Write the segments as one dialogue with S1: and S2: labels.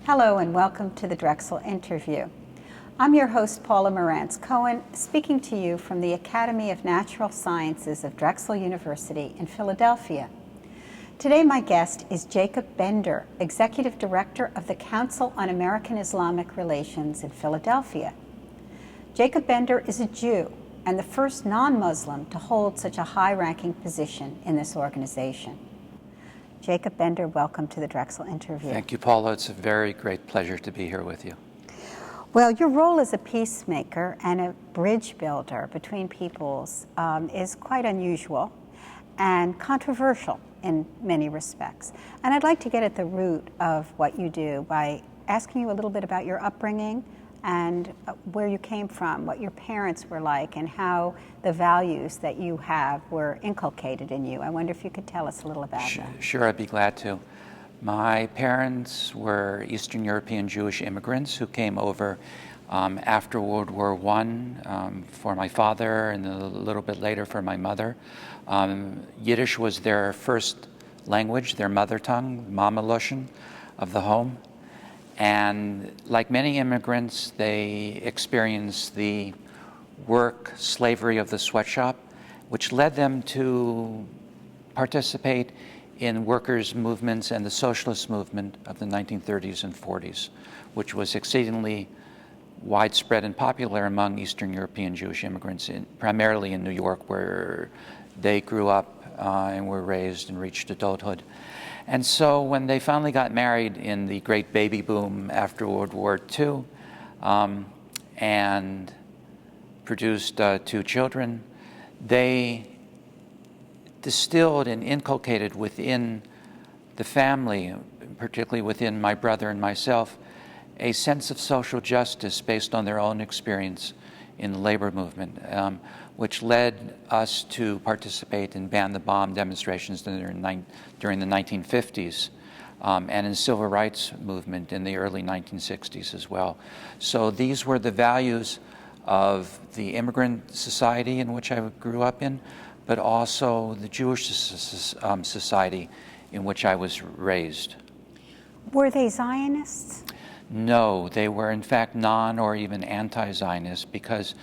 S1: Hello and welcome to the Drexel interview. I'm your host, Paula Morantz-Cohen, speaking to you from the Academy of Natural Sciences of Drexel University in Philadelphia. Today my guest is Jacob Bender, Executive Director of the Council on American-Islamic Relations in Philadelphia. Jacob Bender is a Jew and the first non-Muslim to hold such a high-ranking position in this organization. Jacob Bender, welcome to the Drexel interview.
S2: Thank you, Paula. It's a very great pleasure to be here with you.
S1: Well, your role as a peacemaker and a bridge builder between peoples is quite unusual and controversial in many respects. And I'd like to get at the root of what you do by asking you a little bit about your upbringing and where you came from, what your parents were like, and how the values that you have were inculcated in you. I wonder if you could tell us a little about that.
S2: Sure, I'd be glad to. My parents were Eastern European Jewish immigrants who came over after World War I for my father and a little bit later for my mother. Yiddish was their first language, their mother tongue, Mama Loshen of the home. And like many immigrants, they experienced the work slavery of the sweatshop, which led them to participate in workers' movements and the socialist movement of the 1930s and 40s, which was exceedingly widespread and popular among Eastern European Jewish immigrants, primarily in New York, where they grew up and were raised and reached adulthood. And so when they finally got married in the great baby boom after World War II and produced 2 children, they distilled and inculcated within the family, particularly within my brother and myself, a sense of social justice based on their own experience in the labor movement, which led us to participate in ban the bomb demonstrations during the 1950s and in civil rights movement in the early 1960s as well. So these were the values of the immigrant society in which I grew up in, but also the Jewish society in which I was raised.
S1: Were they Zionists?
S2: No, they were in fact non or even anti-Zionist, because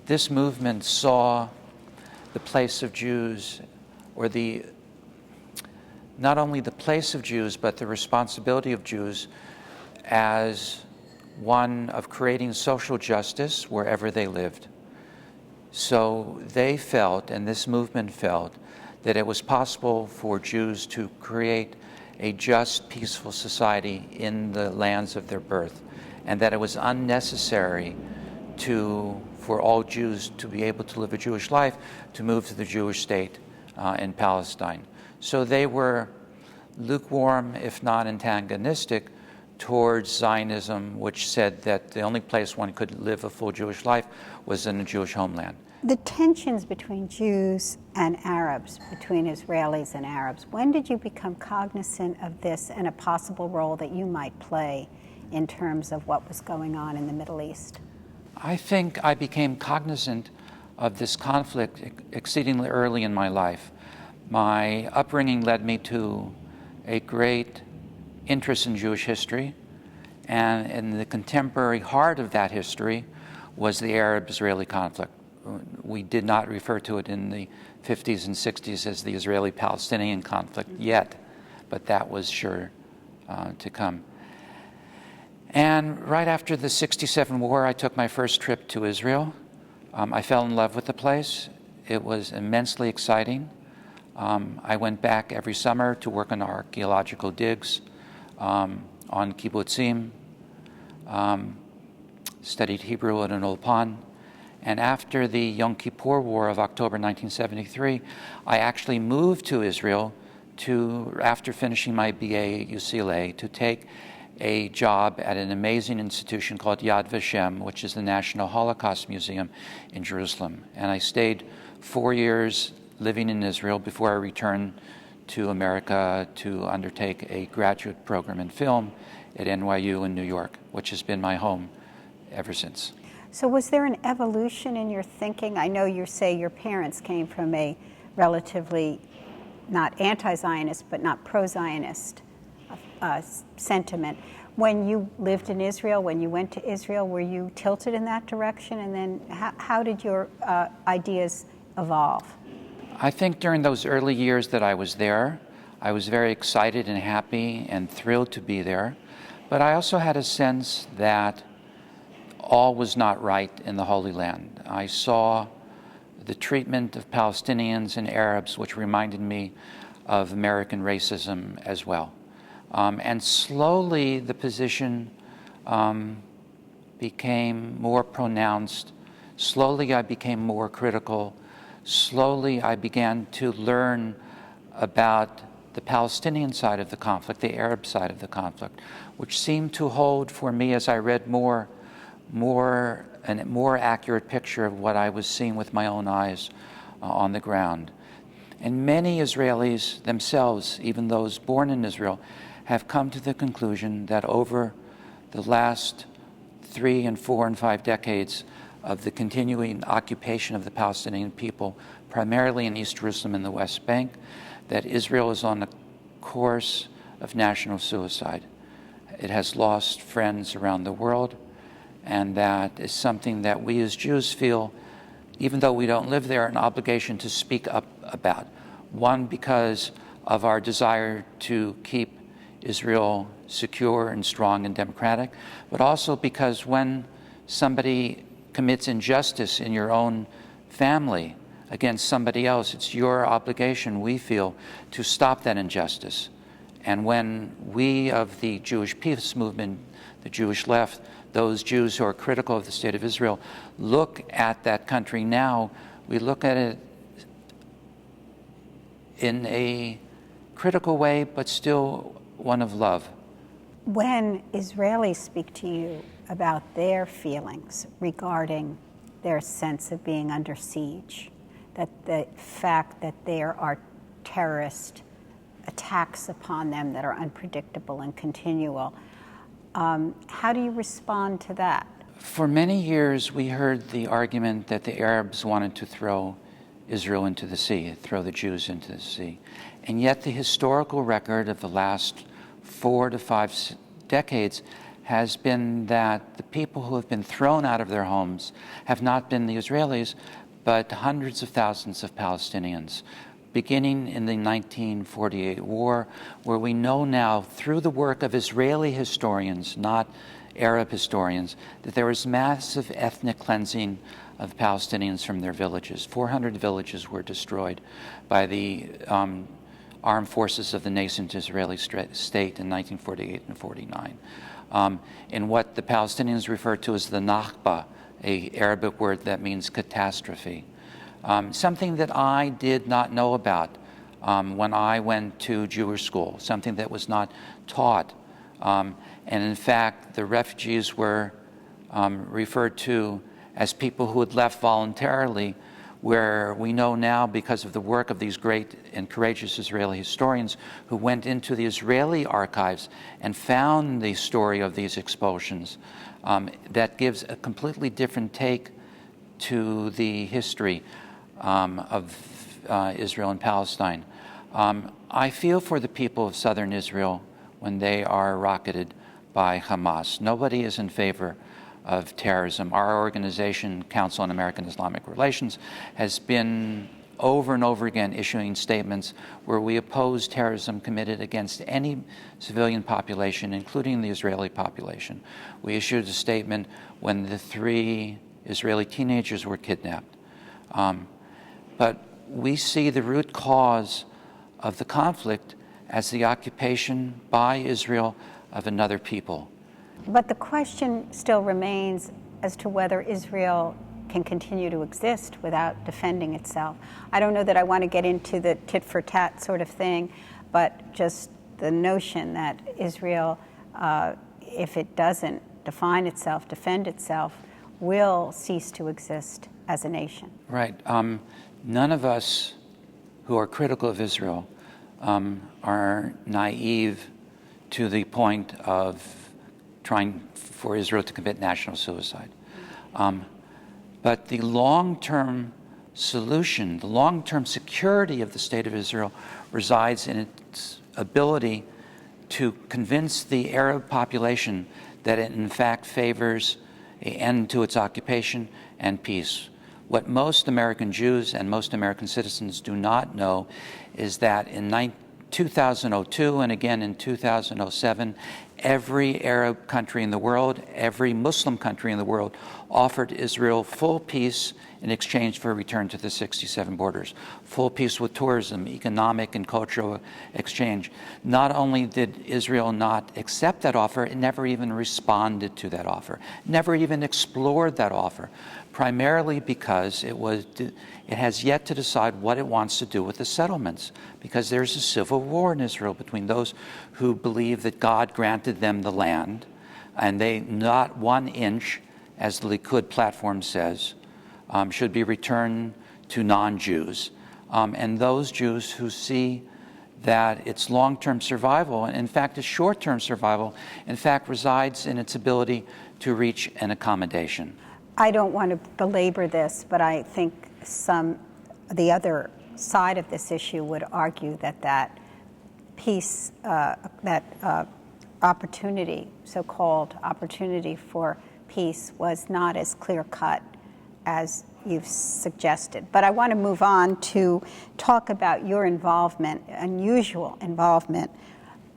S2: this movement saw the place of Jews, or not only the place of Jews, but the responsibility of Jews as one of creating social justice wherever they lived. So they felt, and this movement felt, that it was possible for Jews to create a just, peaceful society in the lands of their birth, and that it was unnecessary for all Jews to be able to live a Jewish life to move to the Jewish state in Palestine. So they were lukewarm, if not antagonistic, towards Zionism, which said that the only place one could live a full Jewish life was in a Jewish homeland.
S1: The tensions between Jews and Arabs, between Israelis and Arabs, when did you become cognizant of this and a possible role that you might play in terms of what was going on in the Middle East?
S2: I think I became cognizant of this conflict exceedingly early in my life. My upbringing led me to a great interest in Jewish history, and in the contemporary heart of that history was the Arab-Israeli conflict. We did not refer to it in the 50s and 60s as the Israeli-Palestinian conflict yet, but that was sure to come. And right after the '67 war, I took my first trip to Israel. I fell in love with the place. It was immensely exciting. I went back every summer to work on archaeological digs on kibbutzim, studied Hebrew at an ulpan. And after the Yom Kippur War of October 1973, I actually moved to Israel after finishing my BA at UCLA, to take a job at an amazing institution called Yad Vashem, which is the National Holocaust Museum in Jerusalem. And I stayed 4 years living in Israel before I returned to America to undertake a graduate program in film at NYU in New York, which has been my home ever since.
S1: So was there an evolution in your thinking? I know you say your parents came from a relatively not anti-Zionist, but not pro-Zionist sentiment. When you lived in Israel, when you went to Israel, were you tilted in that direction? And then how did your ideas evolve?
S2: I think during those early years that I was there, I was very excited and happy and thrilled to be there. But I also had a sense that all was not right in the Holy Land. I saw the treatment of Palestinians and Arabs, which reminded me of American racism as well. And slowly the position became more pronounced. Slowly I became more critical. Slowly I began to learn about the Palestinian side of the conflict, the Arab side of the conflict, which seemed to hold for me, as I read more and more accurate picture of what I was seeing with my own eyes on the ground. And many Israelis themselves, even those born in Israel, have come to the conclusion that over the last 3 and 4 and 5 decades of the continuing occupation of the Palestinian people, primarily in East Jerusalem and the West Bank, that Israel is on a course of national suicide. It has lost friends around the world, and that is something that we as Jews feel, even though we don't live there, an obligation to speak up about. One, because of our desire to keep Israel secure and strong and democratic, but also because when somebody commits injustice in your own family against somebody else, it's your obligation, we feel, to stop that injustice. And when we of the Jewish peace movement, the Jewish left, those Jews who are critical of the state of Israel, look at that country now, we look at it in a critical way, but still one of love.
S1: When Israelis speak to you about their feelings regarding their sense of being under siege, that the fact that there are terrorist attacks upon them that are unpredictable and continual, how do you respond to that?
S2: For many years, we heard the argument that the Arabs wanted to throw Israel into the sea, throw the Jews into the sea. And yet the historical record of the last 4 to 5 decades has been that the people who have been thrown out of their homes have not been the Israelis, but hundreds of thousands of Palestinians, beginning in the 1948 war, where we know now through the work of Israeli historians, not Arab historians, that there was massive ethnic cleansing of Palestinians from their villages. 400 villages were destroyed by the armed forces of the nascent Israeli state in 1948 and 49. In what the Palestinians refer to as the Nakba, an Arabic word that means catastrophe. Something that I did not know about when I went to Jewish school, something that was not taught. And in fact, the refugees were referred to as people who had left voluntarily, where we know now, because of the work of these great and courageous Israeli historians who went into the Israeli archives and found the story of these expulsions, that gives a completely different take to the history of Israel and Palestine. I feel for the people of southern Israel when they are rocketed by Hamas. Nobody is in favor of terrorism. Our organization, Council on American Islamic Relations, has been over and over again issuing statements where we oppose terrorism committed against any civilian population, including the Israeli population. We issued a statement when the 3 Israeli teenagers were kidnapped. But we see the root cause of the conflict as the occupation by Israel of another people.
S1: But the question still remains as to whether Israel can continue to exist without defending itself. I don't know that I want to get into the tit-for-tat sort of thing, but just the notion that Israel, if it doesn't define itself, defend itself, will cease to exist as a nation.
S2: Right. None of us who are critical of Israel are naive to the point of trying for Israel to commit national suicide. But the long-term solution, the long-term security of the State of Israel resides in its ability to convince the Arab population that it in fact favors an end to its occupation and peace. What most American Jews and most American citizens do not know is that in 2002 and again in 2007, every Arab country in the world, every Muslim country in the world offered Israel full peace in exchange for a return to the 67 borders. Full peace with tourism, economic and cultural exchange. Not only did Israel not accept that offer, it never even responded to that offer, never even explored that offer, primarily because it has yet to decide what it wants to do with the settlements, because there's a civil war in Israel between those who believe that God granted them the land, and they not 1 inch, as the Likud platform says, should be returned to non-Jews, and those Jews who see that its long-term survival, and in fact its short-term survival, in fact resides in its ability to reach an accommodation.
S1: I don't want to belabor this, but I think the other side of this issue would argue that peace, opportunity, so-called opportunity for peace, was not as clear-cut as you've suggested. But I want to move on to talk about your involvement, unusual involvement,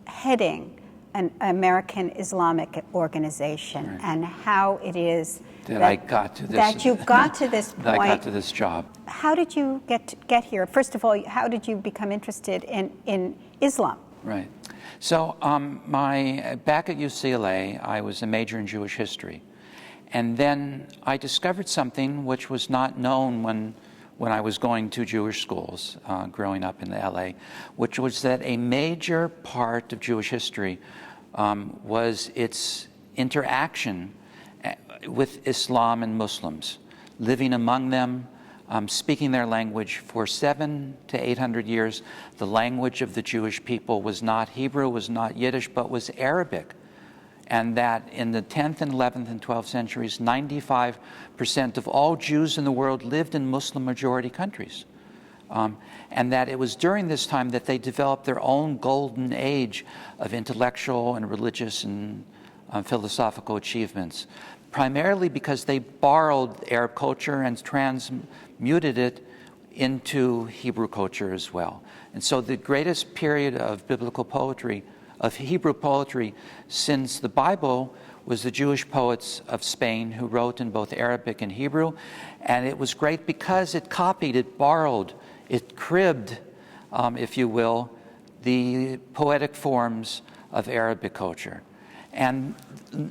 S1: heading an American Islamic organization, right, and how it is that
S2: I got to this.
S1: That you got to this point.
S2: That I got to this job.
S1: How did you get here? First of all, how did you become interested in Islam?
S2: Right. So back at UCLA, I was a major in Jewish history. And then I discovered something which was not known when I was going to Jewish schools growing up in LA, which was that a major part of Jewish history was its interaction with Islam and Muslims, living among them, speaking their language. For 700 to 800 years, the language of the Jewish people was not Hebrew, was not Yiddish, but was Arabic. And that in the 10th and 11th and 12th centuries, 95% of all Jews in the world lived in Muslim-majority countries. And that it was during this time that they developed their own golden age of intellectual and religious and philosophical achievements, primarily because they borrowed Arab culture and transmuted it into Hebrew culture as well. And so the greatest period of biblical poetry, of Hebrew poetry since the Bible, was the Jewish poets of Spain who wrote in both Arabic and Hebrew. And it was great because it copied, it borrowed, it cribbed, if you will, the poetic forms of Arabic culture. And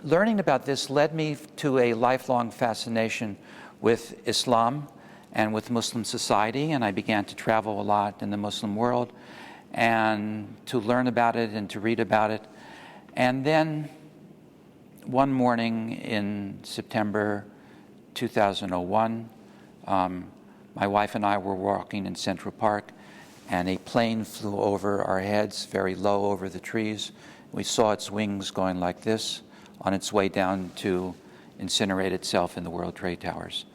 S2: learning about this led me to a lifelong fascination with Islam and with Muslim society, and I began to travel a lot in the Muslim world and to learn about it and to read about it. And then one morning in September 2001, my wife and I were walking in Central Park, and a plane flew over our heads, very low over the trees. We saw its wings going like this on its way down to incinerate itself in the World Trade Towers.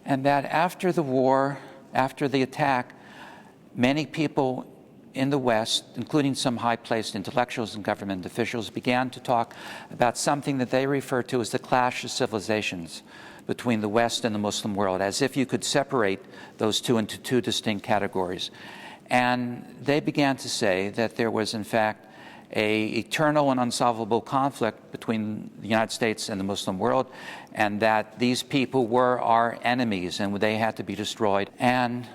S2: And that after the war, after the attack, many people in the West, including some high-placed intellectuals and government officials, began to talk about something that they refer to as the clash of civilizations between the West and the Muslim world, as if you could separate those two into two distinct categories. And they began to say that there was, in fact, an eternal and unsolvable conflict between the United States and the Muslim world, and that these people were our enemies and they had to be destroyed. And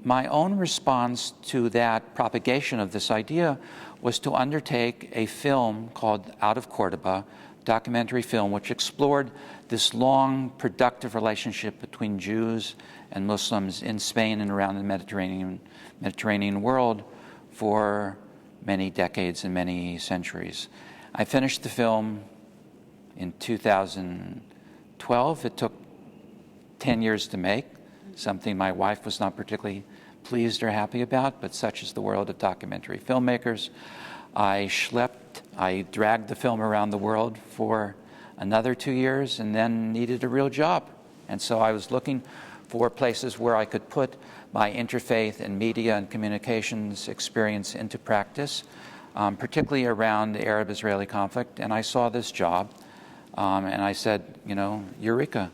S2: my own response to that propagation of this idea was to undertake a film called Out of Cordoba, documentary film, which explored this long, productive relationship between Jews and Muslims in Spain and around the Mediterranean world for many decades and many centuries. I finished the film in 2012. It took 10 years to make, something my wife was not particularly pleased or happy about, but such is the world of documentary filmmakers. I dragged the film around the world for another 2 years and then needed a real job. And so I was looking for places where I could put my interfaith and media and communications experience into practice, particularly around the Arab-Israeli conflict. And I saw this job, and I said, eureka.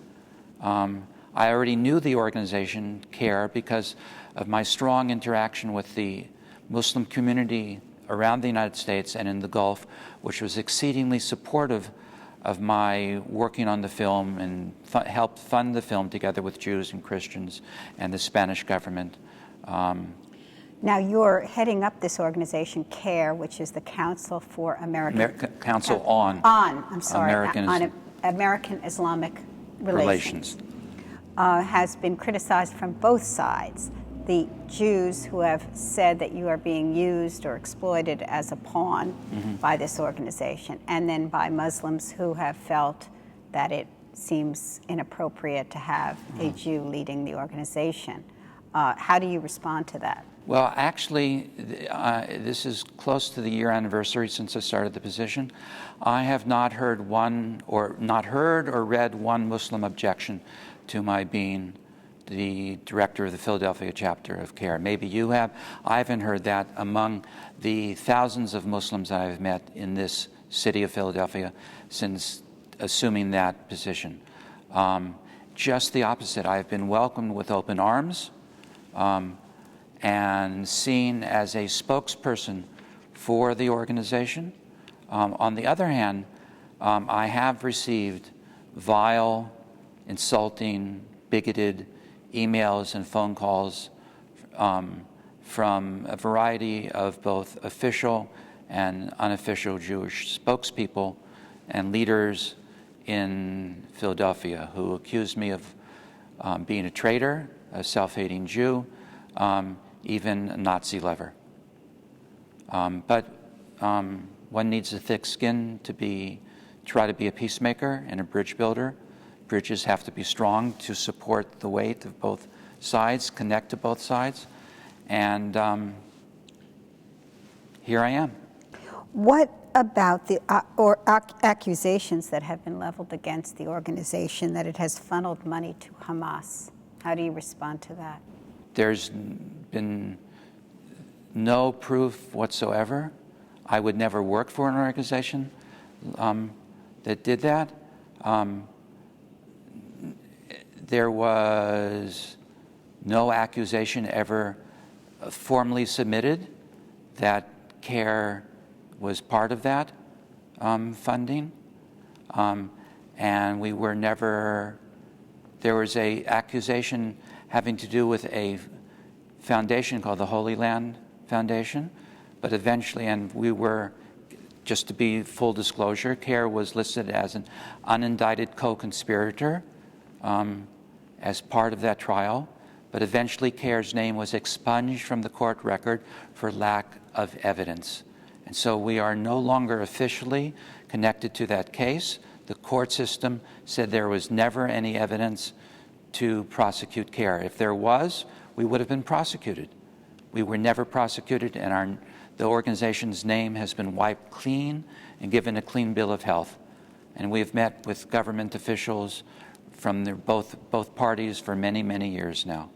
S2: I already knew the organization CARE because of my strong interaction with the Muslim community around the United States and in the Gulf, which was exceedingly supportive of my working on the film and helped fund the film together with Jews and Christians and the Spanish government.
S1: Now you're heading up this organization, CARE, which is the Council for
S2: Council on
S1: American Islamic Relations. Has been criticized from both sides. The Jews who have said that you are being used or exploited as a pawn by this organization, and then by Muslims who have felt that it seems inappropriate to have a Jew leading the organization. How do you respond to that?
S2: Well, actually, this is close to the year anniversary since I started the position. I have not heard or read one Muslim objection to my being the director of the Philadelphia chapter of CARE. Maybe you have. I haven't heard that among the thousands of Muslims I have met in this city of Philadelphia since assuming that position. Just the opposite. I have been welcomed with open arms and seen as a spokesperson for the organization. On the other hand, I have received vile, insulting, bigoted emails and phone calls from a variety of both official and unofficial Jewish spokespeople and leaders in Philadelphia who accused me of being a traitor, a self-hating Jew, even a Nazi lover. But one needs a thick skin to try to be a peacemaker and a bridge builder. Bridges have to be strong to support the weight of both sides, connect to both sides, and here I am.
S1: What about the accusations that have been leveled against the organization that it has funneled money to Hamas? How do you respond to that?
S2: There's been no proof whatsoever. I would never work for an organization that did that. There was no accusation ever formally submitted that CARE was part of that funding, and we were never. There was an accusation having to do with a foundation called the Holy Land Foundation, but eventually, and we were, just to be full disclosure, CARE was listed as an unindicted co-conspirator as part of that trial, but eventually CARE's name was expunged from the court record for lack of evidence. And so we are no longer officially connected to that case. The court system said there was never any evidence to prosecute CARE. If there was, we would have been prosecuted. We were never prosecuted, and the organization's name has been wiped clean and given a clean bill of health. And we've met with government officials from both parties for many, many years now.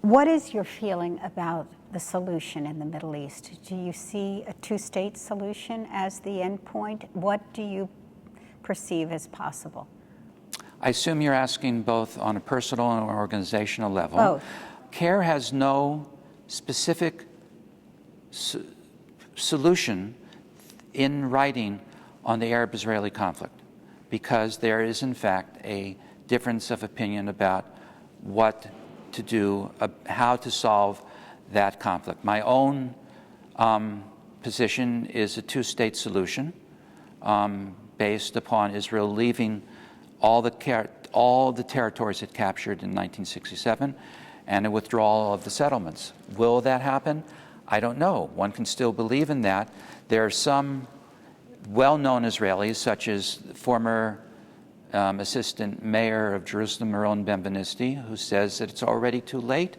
S1: What is your feeling about the solution in the Middle East? Do you see a two-state solution as the end point? What do you perceive as possible?
S2: I assume you're asking both on a personal and organizational level.
S1: Both.
S2: CARE has no specific solution in writing on the Arab-Israeli conflict because there is, in fact, a difference of opinion about what to do, how to solve that conflict. My own position is a two-state solution based upon Israel leaving all the territories it captured in 1967 and a withdrawal of the settlements. Will that happen? I don't know. One can still believe in that. There are some well-known Israelis, such as former assistant mayor of Jerusalem, Meron Ben-Benisti, who says that it's already too late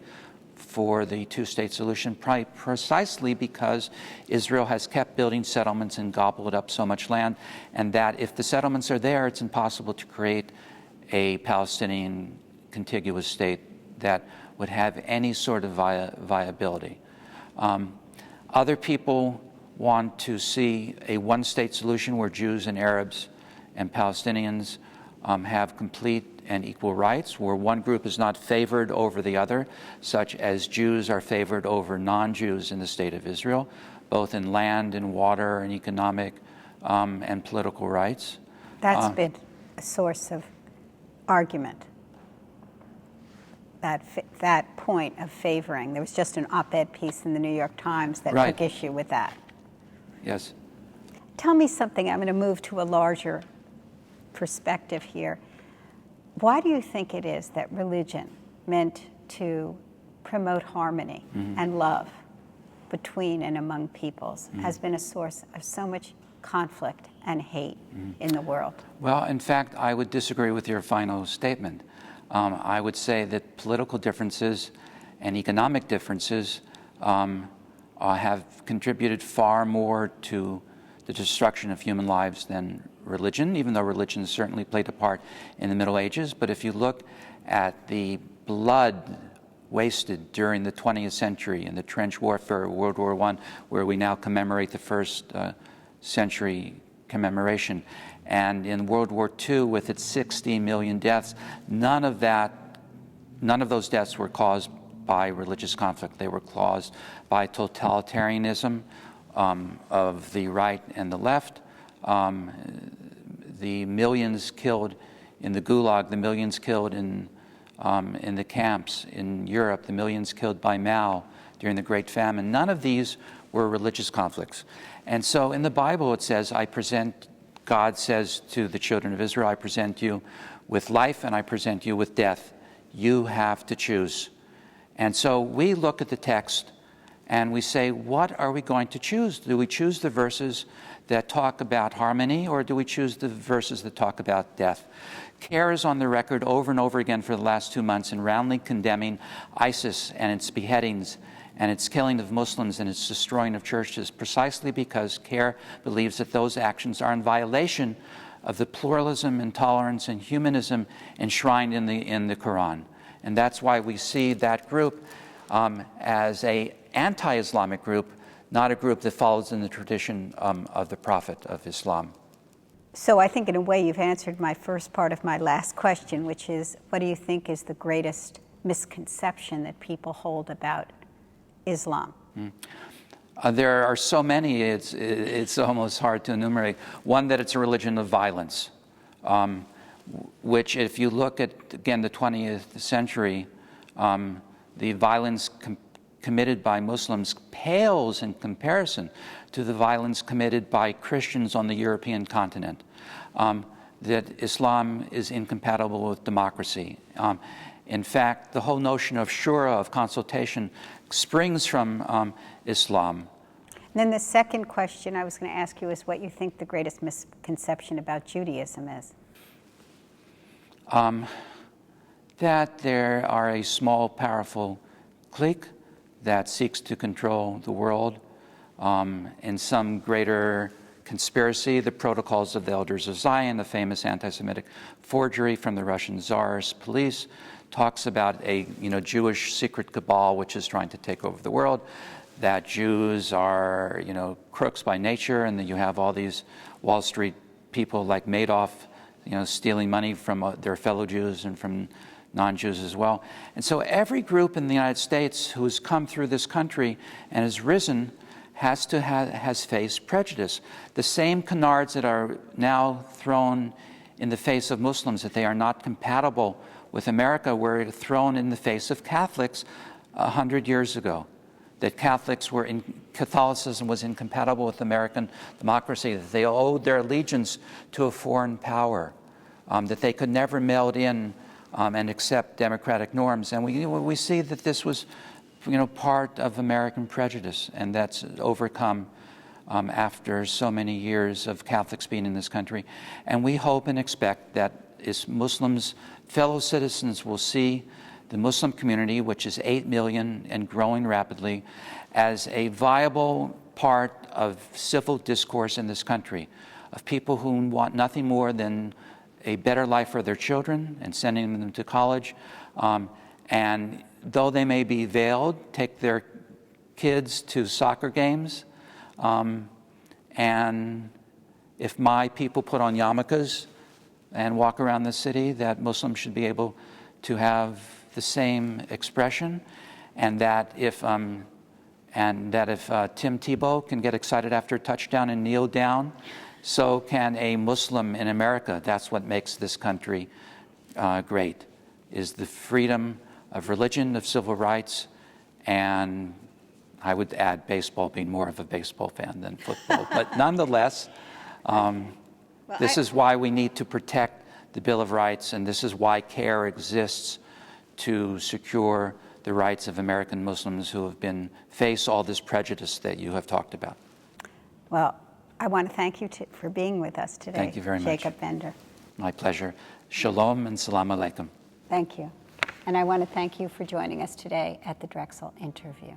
S2: for the two-state solution, precisely because Israel has kept building settlements and gobbled up so much land, and that if the settlements are there, it's impossible to create a Palestinian contiguous state that would have any sort of viability. Other people want to see a one-state solution where Jews and Arabs and Palestinians have complete and equal rights, where one group is not favored over the other, such as Jews are favored over non-Jews in the state of Israel, both in land and water and economic and political rights.
S1: That's been a source of argument, that point of favoring. There was just an op-ed piece in the New York Times that took issue with that.
S2: Yes.
S1: Tell me something. I'm going to move to a larger perspective here. Why do you think it is that religion, meant to promote harmony and love between and among peoples, has been a source of so much conflict and hate in the world?
S2: Well, in fact, I would disagree with your final statement. I would say that political differences and economic differences have contributed far more to the destruction of human lives than religion, even though religion certainly played a part in the Middle Ages. But if you look at the blood wasted during the 20th century in the trench warfare of World War I, where we now commemorate the first century commemoration, and in World War II with its 60 million deaths, none of those deaths were caused by religious conflict. They were caused by totalitarianism of the right and the left. The millions killed in the Gulag, the millions killed in the camps in Europe, the millions killed by Mao during the Great Famine. None of these were religious conflicts. And so in the Bible it says, God says to the children of Israel, I present you with life and I present you with death. You have to choose. And so we look at the text and we say, what are we going to choose? Do we choose the verses that talk about harmony, or do we choose the verses that talk about death? CARE is on the record over and over again for the last 2 months in roundly condemning ISIS and its beheadings and its killing of Muslims and its destroying of churches, precisely because CARE believes that those actions are in violation of the pluralism and tolerance and humanism enshrined in the Quran. And that's why we see that group as an anti-Islamic group, not a group that follows in the tradition of the Prophet of Islam.
S1: So I think in a way you've answered my first part of my last question, which is, what do you think is the greatest misconception that people hold about Islam?
S2: There are so many, it's almost hard to enumerate. One, that it's a religion of violence, which if you look at, again, the 20th century, the violence committed by Muslims pales in comparison to the violence committed by Christians on the European continent. That Islam is incompatible with democracy. In fact, the whole notion of shura, of consultation, springs from Islam.
S1: And then the second question I was going to ask you is what you think the greatest misconception about Judaism is.
S2: That there are a small, powerful clique that seeks to control the world in some greater conspiracy, the Protocols of the Elders of Zion, the famous anti-Semitic forgery from the Russian Tsar's police, talks about a Jewish secret cabal which is trying to take over the world, that Jews are crooks by nature, and that you have all these Wall Street people like Madoff stealing money from their fellow Jews and from non-Jews as well. And so every group in the United States who has come through this country and has risen has faced prejudice. The same canards that are now thrown in the face of Muslims, that they are not compatible with America, were thrown in the face of Catholics 100 years ago. That Catholicism was incompatible with American democracy, that they owed their allegiance to a foreign power, that they could never meld in and accept democratic norms. And we see that this was part of American prejudice, and that's overcome after so many years of Catholics being in this country. And we hope and expect that as Muslims, fellow citizens, will see the Muslim community, which is 8 million and growing rapidly, as a viable part of civil discourse in this country, of people who want nothing more than a better life for their children and sending them to college. And though they may be veiled, take their kids to soccer games. And if my people put on yarmulkes and walk around the city, that Muslims should be able to have the same expression, and that if Tim Tebow can get excited after a touchdown and kneel down, so can a Muslim in America. That's what makes this country great, is the freedom of religion, of civil rights, and I would add baseball, being more of a baseball fan than football. But nonetheless, this is why we need to protect the Bill of Rights, and this is why CARE exists, to secure the rights of American Muslims who have faced all this prejudice that you have talked about.
S1: Well, I want to thank you for being with us today.
S2: Thank you very much.
S1: Jacob Bender.
S2: My pleasure. Shalom and salam alaikum.
S1: Thank you. And I want to thank you for joining us today at the Drexel Interview.